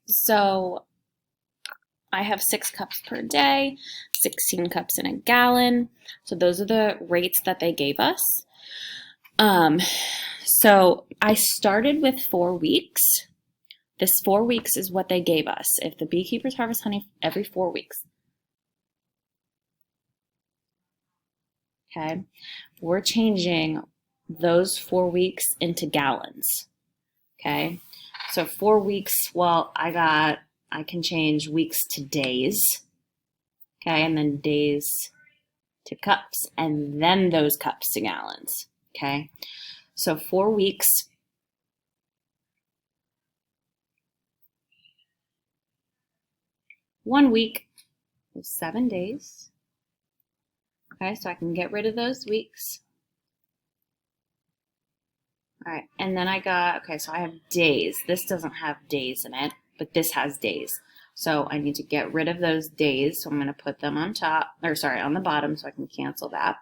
So I have 6 cups per day, 16 cups in a gallon. So those are the rates that they gave us. So I started with 4 weeks. This 4 weeks is what they gave us. If the beekeepers harvest honey every 4 weeks. Okay, we're changing those 4 weeks into gallons. Okay, so 4 weeks, well, I can change weeks to days. Okay, and then days to cups, and then those cups to gallons. Okay, so 4 weeks. One week is 7 days. Okay, so I can get rid of those weeks. All right, and then okay, so I have days. This doesn't have days in it, but this has days. So I need to get rid of those days. So I'm going to put them on top, or sorry, on the bottom, so I can cancel that.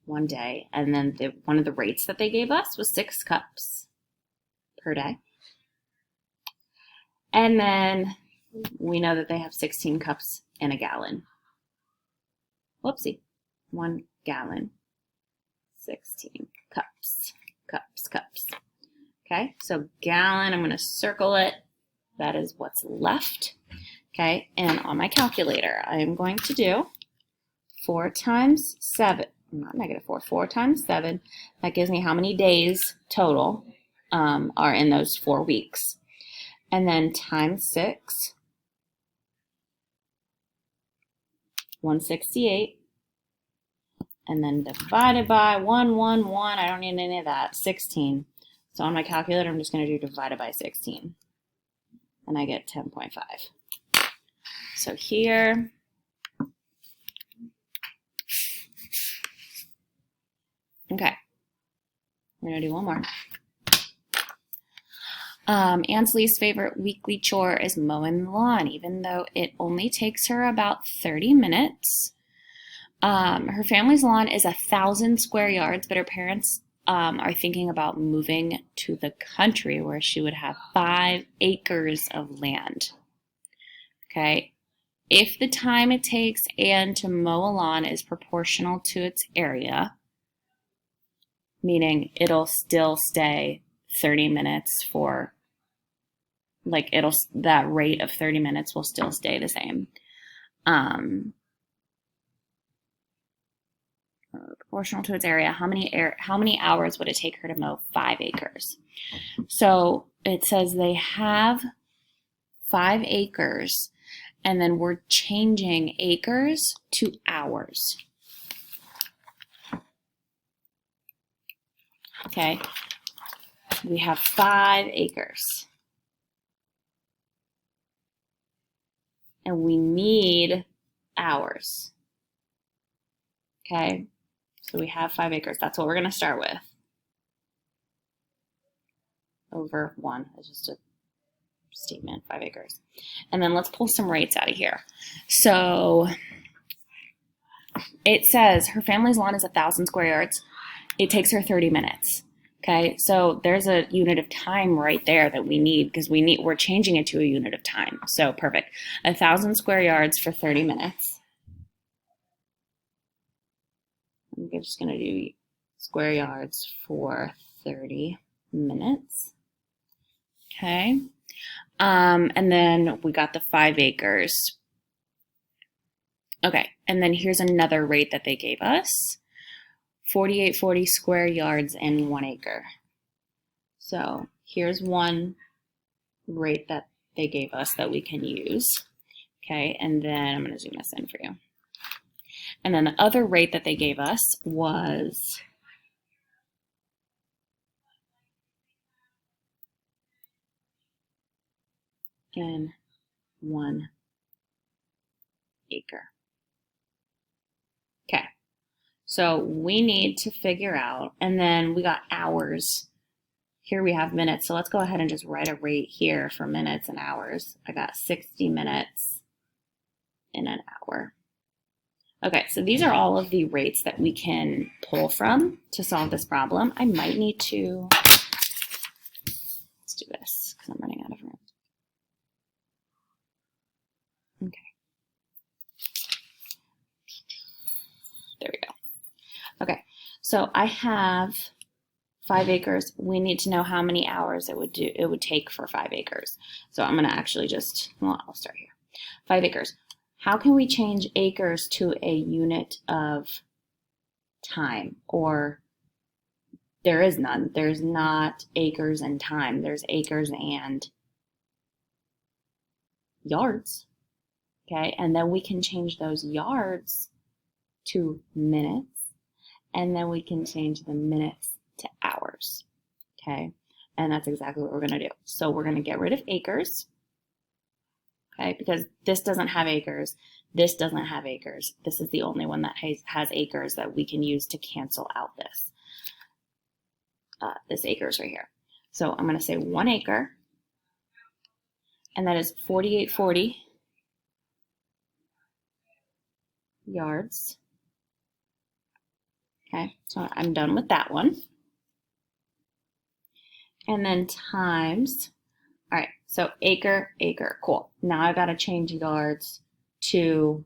1 day. And then one of the rates that they gave us was 6 cups per day. And then we know that they have 16 cups in a gallon. Whoopsie. 1 gallon, 16 cups. Cups. Okay, so gallon, I'm going to circle it. That is what's left. Okay, and on my calculator, I am going to do 4 times 7, not -4, 4 times 7. That gives me how many days total are in those 4 weeks. And then times 6, 168. And then divided by 111, I don't need any of that, 16. So on my calculator, I'm just going to do divided by 16. And I get 10.5. So here, okay, we're going to do one more. Anne's least favorite weekly chore is mowing the lawn, even though it only takes her about 30 minutes. Her family's lawn is 1,000 square yards, but her parents are thinking about moving to the country where she would have 5 acres of land. Okay, if the time it takes Anne to mow a lawn is proportional to its area, meaning it'll still stay 30 minutes for, like that rate of 30 minutes will still stay the same. Proportional to its area, how many hours would it take her to mow 5 acres? So it says they have 5 acres, and then we're changing acres to hours. Okay, we have 5 acres, and we need hours. Okay, so we have 5 acres. That's what we're going to start with. Over 1 is just a statement, 5 acres. And then let's pull some rates out of here. So it says her family's lawn is 1,000 square yards. It takes her 30 minutes. Okay, so there's a unit of time right there that we need because we're changing it to a unit of time. So perfect. 1,000 square yards for 30 minutes. I'm just going to do square yards for 30 minutes. Okay. And then we got the 5 acres. Okay. And then here's another rate that they gave us. 4840 square yards in 1 acre. So here's one rate that they gave us that we can use. Okay. And then I'm going to zoom this in for you. And then the other rate that they gave us was in 1 acre. Okay, so we need to figure out, and then we got hours. Here we have minutes, so let's go ahead and just write a rate here for minutes and hours. I got 60 minutes in an hour. Okay, so these are all of the rates that we can pull from to solve this problem. I might need to, let's do this because I'm running out of room. So I have 5 acres. We need to know how many hours it would take for 5 acres. So I'm going to actually I'll start here. 5 acres. How can we change acres to a unit of time? Or there is none. There's not acres and time. There's acres and yards. Okay, and then we can change those yards to minutes, and then we can change the minutes to hours. Okay, and that's exactly what we're going to do. So we're going to get rid of acres, okay, because this doesn't have acres, this doesn't have acres. This is the only one that has acres that we can use to cancel out this acres right here. So I'm going to say 1 acre, and that is 4840 yards. Okay, so I'm done with that one. And then times, all right, so acre, cool. Now I've got to change yards to,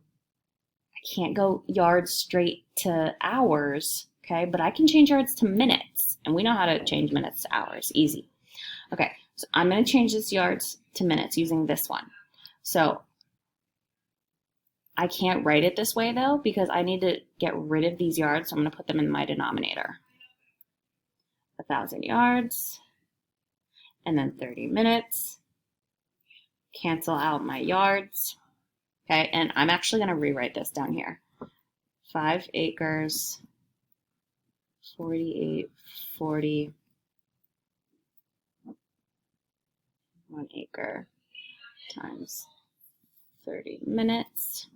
I can't go yards straight to hours, okay, but I can change yards to minutes, and we know how to change minutes to hours, easy. Okay, so I'm going to change this yards to minutes using this one. So I can't write it this way though, because I need to get rid of these yards, so I'm going to put them in my denominator. 1,000 yards, and then 30 minutes. Cancel out my yards. Okay, and I'm actually going to rewrite this down here. 5 acres, 4840, 1 acre times 30 minutes,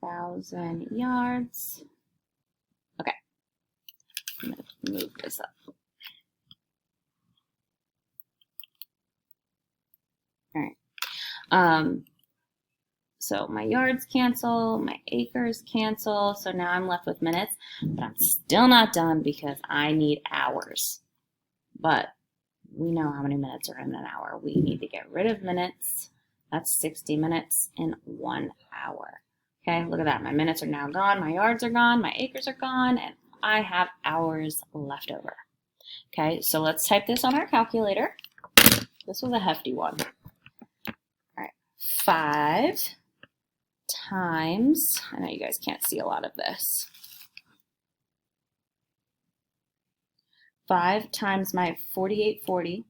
1,000 yards. Okay, I'm going to move this up. All right. So my yards cancel, my acres cancel, so now I'm left with minutes, but I'm still not done because I need hours. But we know how many minutes are in an hour. We need to get rid of minutes. That's 60 minutes in 1 hour. Okay, look at that. My minutes are now gone, my yards are gone, my acres are gone, and I have hours left over. Okay, so let's type this on our calculator. This was a hefty one. All right, 5 times, I know you guys can't see a lot of this. 5 times my 4840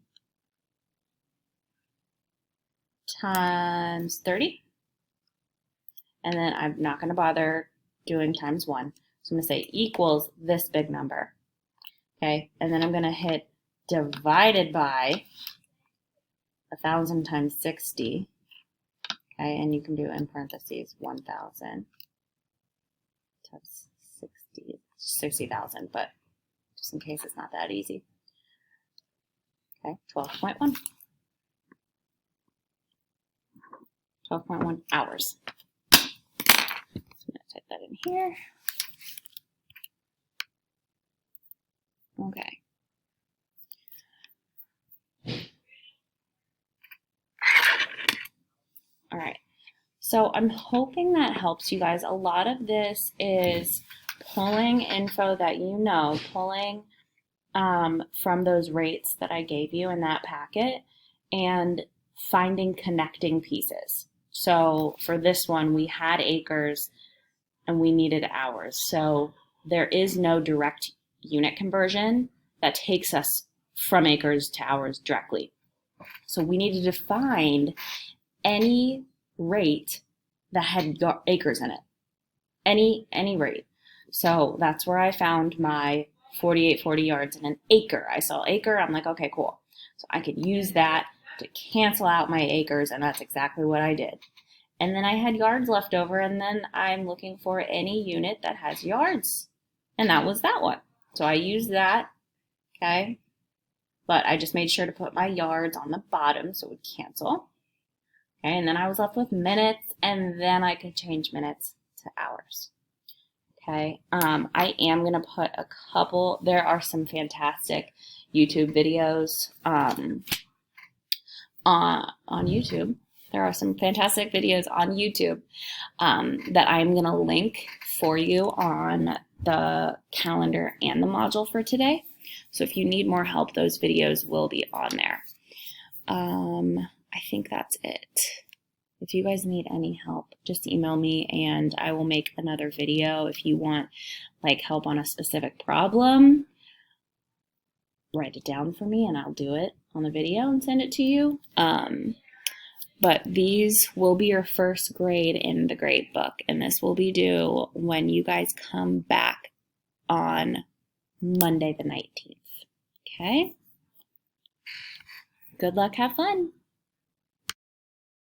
times 30. And then I'm not going to bother doing times 1. So I'm going to say equals this big number. Okay, and then I'm going to hit divided by 1,000 times 60. Okay, and you can do in parentheses 1,000 times 60, 60,000, but just in case it's not that easy. Okay, 12.1. 12.1 hours. So I'm going to type that in here. Okay. All right. So I'm hoping that helps you guys. A lot of this is pulling info that you know, pulling from those rates that I gave you in that packet, and finding connecting pieces. So for this one, we had acres and we needed hours. So there is no direct unit conversion that takes us from acres to hours directly. So we needed to find any rate that had acres in it. Any rate. So that's where I found my 4840 yards in an acre. I saw acre, I'm like, okay, cool. So I could use that to cancel out my acres, and that's exactly what I did. And then I had yards left over, and then I'm looking for any unit that has yards. And that was that one. So I used that, okay? But I just made sure to put my yards on the bottom so it would cancel. Okay, and then I was left with minutes, and then I could change minutes to hours. Okay, I am going to put a couple, there are some fantastic YouTube videos on YouTube. There are some fantastic videos on YouTube that I'm going to link for you on the calendar and the module for today. So if you need more help, those videos will be on there. I think that's it. If you guys need any help, just email me and I will make another video. If you want like help on a specific problem, write it down for me and I'll do it on the video and send it to you. But these will be your first grade in the grade book, and this will be due when you guys come back on Monday the 19th. Okay? Good luck, have fun.